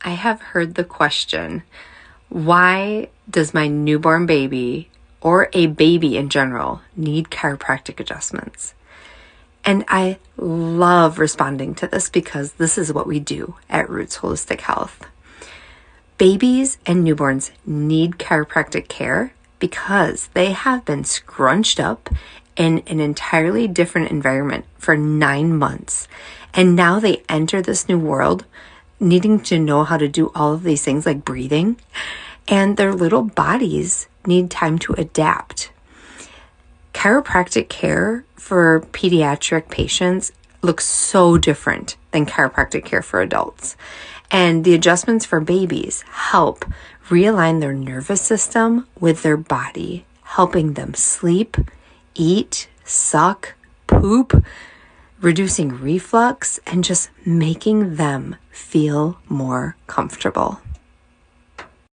I have heard the question, why does my newborn baby or a baby in general need chiropractic adjustments? And I love responding to this because this is what we do at Roots Holistic Health. Babies and newborns need chiropractic care because they have been scrunched up in an entirely different environment for 9 months. And now they enter this new world needing to know how to do all of these things like breathing, and their little bodies need time to adapt. Chiropractic care for pediatric patients looks so different than chiropractic care for adults. And the adjustments for babies help realign their nervous system with their body, helping them sleep, eat, suck, poop, reducing reflux, and just making them feel more comfortable.